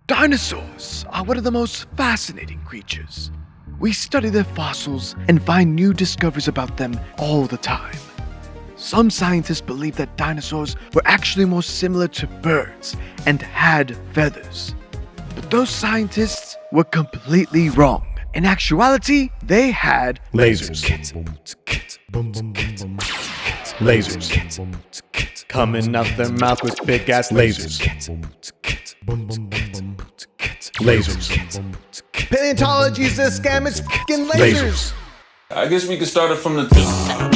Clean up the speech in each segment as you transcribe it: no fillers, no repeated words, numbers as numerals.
Dinosaurs are one of the most fascinating creatures. We study their fossils and find new discoveries about them all the time. Some scientists believe that dinosaurs were actually more similar to birds and had feathers. But those scientists were completely wrong. In actuality, they had lasers. Lasers. Coming out their mouth with big ass lasers. Lasers. Paleontology's a scam, it's fucking lasers. I guess we could start it from the top.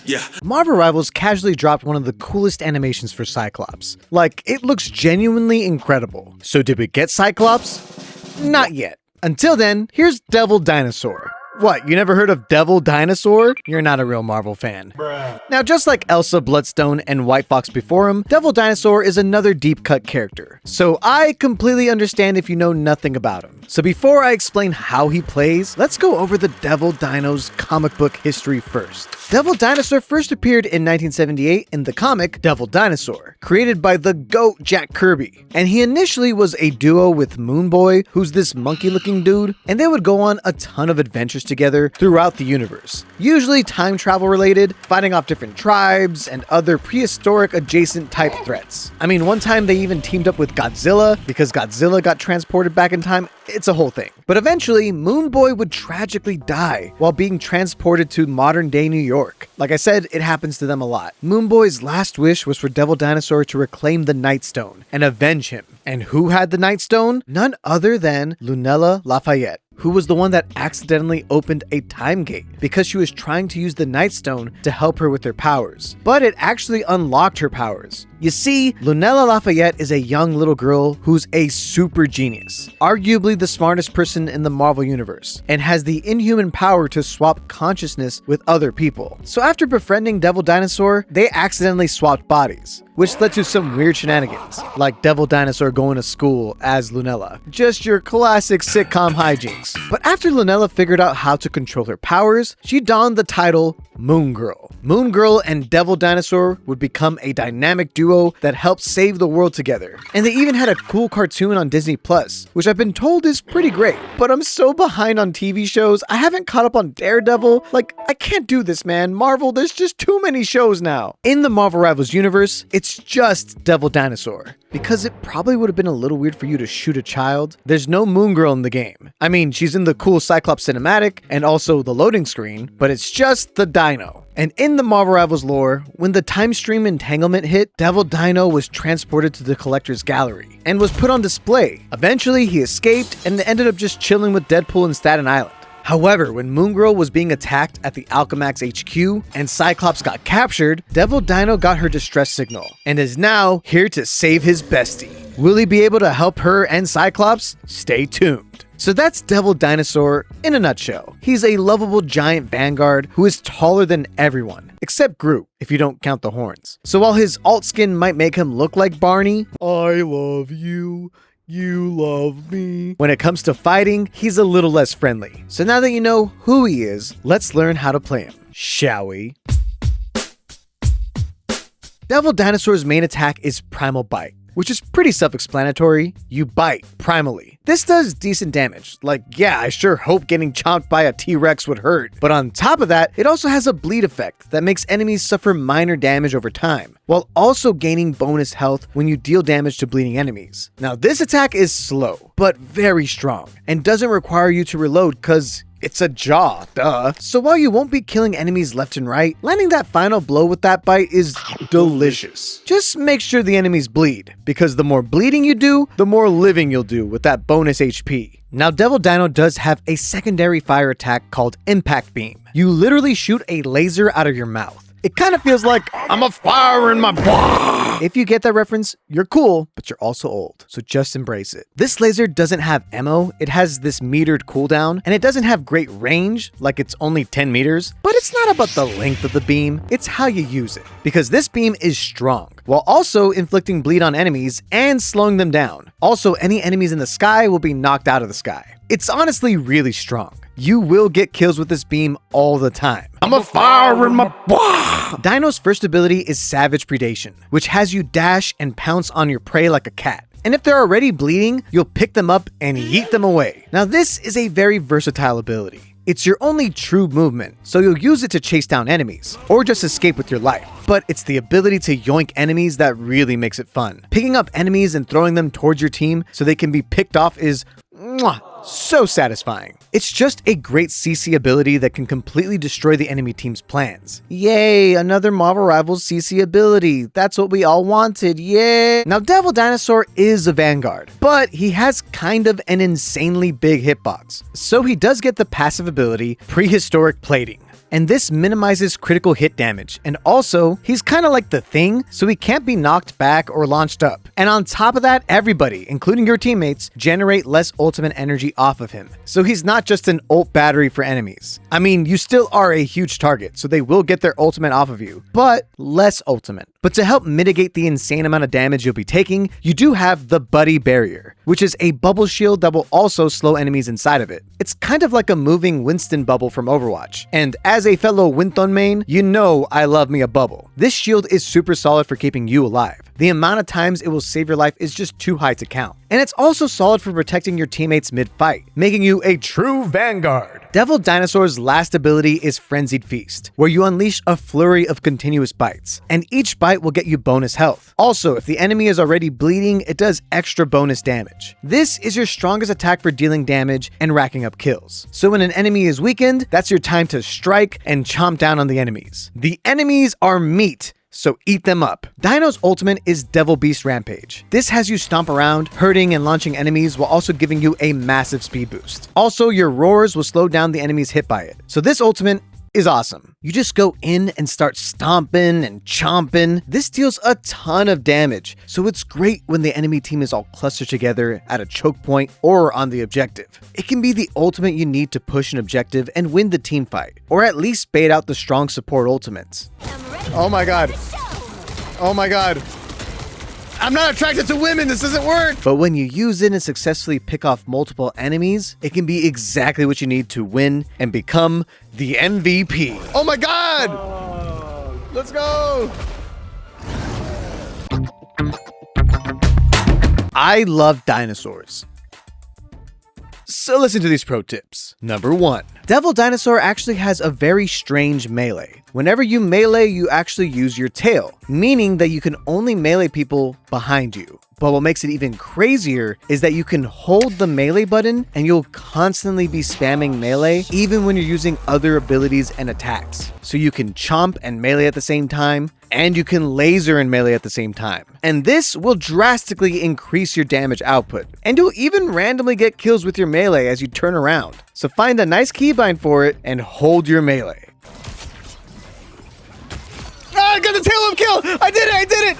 Yeah. Marvel Rivals casually dropped one of the coolest animations for Cyclops. Like, it looks genuinely incredible. So did we get Cyclops? Not yet. Until then, here's Devil Dinosaur. What, you never heard of Devil Dinosaur? You're not a real Marvel fan. Now, just like Elsa, Bloodstone, and White Fox before him, Devil Dinosaur is another deep-cut character. So I completely understand if you know nothing about him. So before I explain how he plays, let's go over the Devil Dino's comic book history first. Devil Dinosaur first appeared in 1978 in the comic Devil Dinosaur, created by the GOAT Jack Kirby. And he initially was a duo with Moon Boy, who's this monkey-looking dude, and they would go on a ton of adventures together throughout the universe. Usually time travel related, fighting off different tribes, and other prehistoric adjacent type threats. I mean, one time they even teamed up with Godzilla, because Godzilla got transported back in time. It's a whole thing. But eventually, Moon Boy would tragically die while being transported to modern day New York. Like I said, it happens to them a lot. Moon Boy's last wish was for Devil Dinosaur to reclaim the Night Stone and avenge him. And who had the Night Stone? None other than Lunella Lafayette, who was the one that accidentally opened a time gate because she was trying to use the Night Stone to help her with her powers. But it actually unlocked her powers. You see, Lunella Lafayette is a young little girl who's a super genius, arguably the smartest person in the Marvel Universe, and has the inhuman power to swap consciousness with other people. So after befriending Devil Dinosaur, they accidentally swapped bodies, which led to some weird shenanigans, like Devil Dinosaur going to school as Lunella. Just your classic sitcom hijinks. But after Lunella figured out how to control her powers, she donned the title Moon Girl. Moon Girl and Devil Dinosaur would become a dynamic duo that helped save the world together. And they even had a cool cartoon on Disney Plus, which I've been told is pretty great. But I'm so behind on TV shows, I haven't caught up on Daredevil. Like, I can't do this, man. Marvel, there's just too many shows now. In the Marvel Rivals universe, it's just Devil Dinosaur. Because it probably would have been a little weird for you to shoot a child. There's no Moon Girl in the game. I mean, she's in the cool Cyclops cinematic and also the loading screen, but it's just the dino. And in the Marvel Rivals lore, when the time stream entanglement hit, Devil Dino was transported to the Collector's Gallery and was put on display. Eventually, he escaped and ended up just chilling with Deadpool in Staten Island. However, when Moon Girl was being attacked at the Alchemax HQ and Cyclops got captured, Devil Dino got her distress signal and is now here to save his bestie. Will he be able to help her and Cyclops? Stay tuned. So that's Devil Dinosaur in a nutshell. He's a lovable giant vanguard who is taller than everyone, except Groot, if you don't count the horns. So while his alt skin might make him look like Barney, I love you, you love me. When it comes to fighting, he's a little less friendly. So now that you know who he is, let's learn how to play him, shall we? Devil Dinosaur's main attack is Primal Bite, which is pretty self-explanatory. You bite primally. This does decent damage. Like, yeah, I sure hope getting chomped by a T-Rex would hurt. But on top of that, it also has a bleed effect that makes enemies suffer minor damage over time, while also gaining bonus health when you deal damage to bleeding enemies. Now, this attack is slow, but very strong, and doesn't require you to reload because it's a jaw, duh. So while you won't be killing enemies left and right, landing that final blow with that bite is delicious. Just make sure the enemies bleed, because the more bleeding you do, the more living you'll do with that bonus HP. Now, Devil Dino does have a secondary fire attack called Impact Beam. You literally shoot a laser out of your mouth. It kind of feels like I'm a fire in my blah. If you get that reference, you're cool, but you're also old, so just embrace it. This laser doesn't have ammo, it has this metered cooldown, and it doesn't have great range, like it's only 10 meters, but it's not about the length of the beam, it's how you use it. Because this beam is strong, while also inflicting bleed on enemies and slowing them down. Also, any enemies in the sky will be knocked out of the sky. It's honestly really strong. You will get kills with this beam all the time. I'm a fire in my... Dino's first ability is Savage Predation, which has you dash and pounce on your prey like a cat. And if they're already bleeding, you'll pick them up and yeet them away. Now this is a very versatile ability. It's your only true movement, so you'll use it to chase down enemies, or just escape with your life. But it's the ability to yoink enemies that really makes it fun. Picking up enemies and throwing them towards your team so they can be picked off is so satisfying. It's just a great CC ability that can completely destroy the enemy team's plans. Yay, another Marvel Rivals CC ability. That's what we all wanted, yay! Now Devil Dinosaur is a vanguard, but he has kind of an insanely big hitbox. So he does get the passive ability, Prehistoric Plating. And this minimizes critical hit damage. And also, he's kind of like the Thing, so he can't be knocked back or launched up. And on top of that, everybody, including your teammates, generate less ultimate energy off of him. So he's not just an ult battery for enemies. I mean, you still are a huge target, so they will get their ultimate off of you, but less ultimate. But to help mitigate the insane amount of damage you'll be taking, you do have the Buddy Barrier, which is a bubble shield that will also slow enemies inside of it. It's kind of like a moving Winston bubble from Overwatch. And as a fellow Winthon main, you know I love me a bubble. This shield is super solid for keeping you alive. The amount of times it will save your life is just too high to count. And it's also solid for protecting your teammates mid-fight, making you a true vanguard. Devil Dinosaur's last ability is Frenzied Feast, where you unleash a flurry of continuous bites, and each bite will get you bonus health. Also, if the enemy is already bleeding, it does extra bonus damage. This is your strongest attack for dealing damage and racking up kills. So when an enemy is weakened, that's your time to strike and chomp down on the enemies. The enemies are meat, so eat them up. Dino's ultimate is Devil Beast Rampage. This has you stomp around, hurting and launching enemies while also giving you a massive speed boost. Also, your roars will slow down the enemies hit by it. So this ultimate is awesome. You just go in and start stomping and chomping. This deals a ton of damage, so it's great when the enemy team is all clustered together at a choke point or on the objective. It can be the ultimate you need to push an objective and win the team fight, or at least bait out the strong support ultimates. Oh my god. Oh my god. I'm not attracted to women, this doesn't work! But when you use it and successfully pick off multiple enemies, it can be exactly what you need to win and become the MVP. Oh my god! Let's go! I love dinosaurs. So listen to these pro tips. Number 1. Devil Dinosaur actually has a very strange melee. Whenever you melee, you actually use your tail, meaning that you can only melee people behind you. But what makes it even crazier is that you can hold the melee button and you'll constantly be spamming melee even when you're using other abilities and attacks. So you can chomp and melee at the same time, and you can laser and melee at the same time. And this will drastically increase your damage output. And you'll even randomly get kills with your melee as you turn around. So find a nice keybind for it and hold your melee. Ah, I got the tail whip kill! I did it!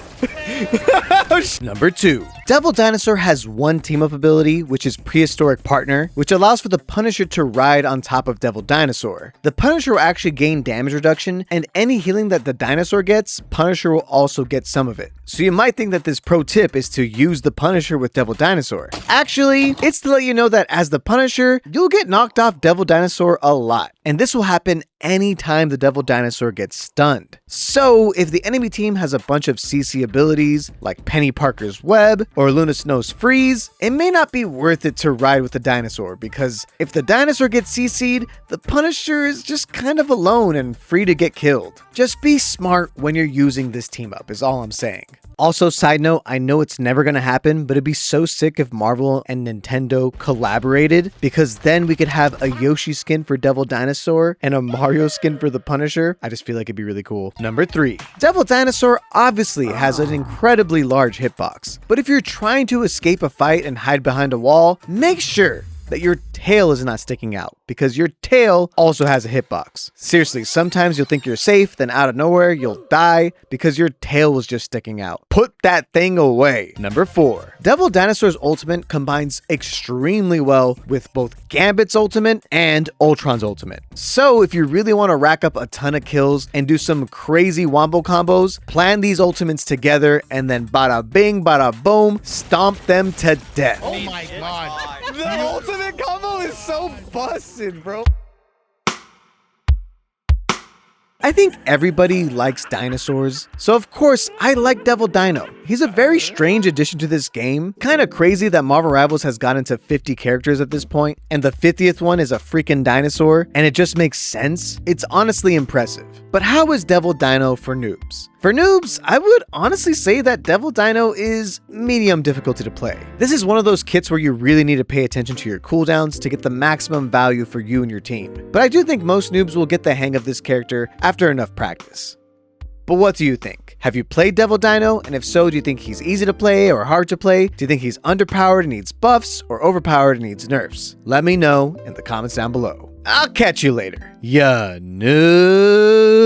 Number 2. Devil Dinosaur has one team-up ability, which is Prehistoric Partner, which allows for the Punisher to ride on top of Devil Dinosaur. The Punisher will actually gain damage reduction, and any healing that the dinosaur gets, Punisher will also get some of it. So you might think that this pro tip is to use the Punisher with Devil Dinosaur. Actually, it's to let you know that as the Punisher, you'll get knocked off Devil Dinosaur a lot. And this will happen anytime the Devil Dinosaur gets stunned. So if the enemy team has a bunch of CC abilities, like Penny Parker's Web, or Luna Snow's Freeze, it may not be worth it to ride with the dinosaur, because if the dinosaur gets CC'd, the Punisher is just kind of alone and free to get killed. Just be smart when you're using this team up is all I'm saying. Also, side note, I know it's never gonna happen, but it'd be so sick if Marvel and Nintendo collaborated, because then we could have a Yoshi skin for Devil Dinosaur and a Mario skin for the Punisher. I just feel like it'd be really cool. Number 3. Devil Dinosaur obviously has an incredibly large hitbox, but if you're trying to escape a fight and hide behind a wall, make sure that your tail is not sticking out, because your tail also has a hitbox. Seriously, sometimes you'll think you're safe, then out of nowhere you'll die because your tail was just sticking out. Put that thing away. Number 4. Devil Dinosaur's ultimate combines extremely well with both Gambit's ultimate and Ultron's ultimate. So if you really want to rack up a ton of kills and do some crazy wombo combos, plan these ultimates together and then bada bing, bada boom, stomp them to death. Oh my god. The ultimate combo is so busted, bro. I think everybody likes dinosaurs, so of course I like Devil Dino. He's a very strange addition to this game. Kinda crazy that Marvel Rivals has gotten to 50 characters at this point, and the 50th one is a freaking dinosaur, and it just makes sense. It's honestly impressive. But how is Devil Dino for noobs? For noobs, I would honestly say that Devil Dino is medium difficulty to play. This is one of those kits where you really need to pay attention to your cooldowns to get the maximum value for you and your team. But I do think most noobs will get the hang of this character after enough practice. But what do you think? Have you played Devil Dino? And if so, do you think he's easy to play or hard to play? Do you think he's underpowered and needs buffs or overpowered and needs nerfs? Let me know in the comments down below. I'll catch you later. Ya noob.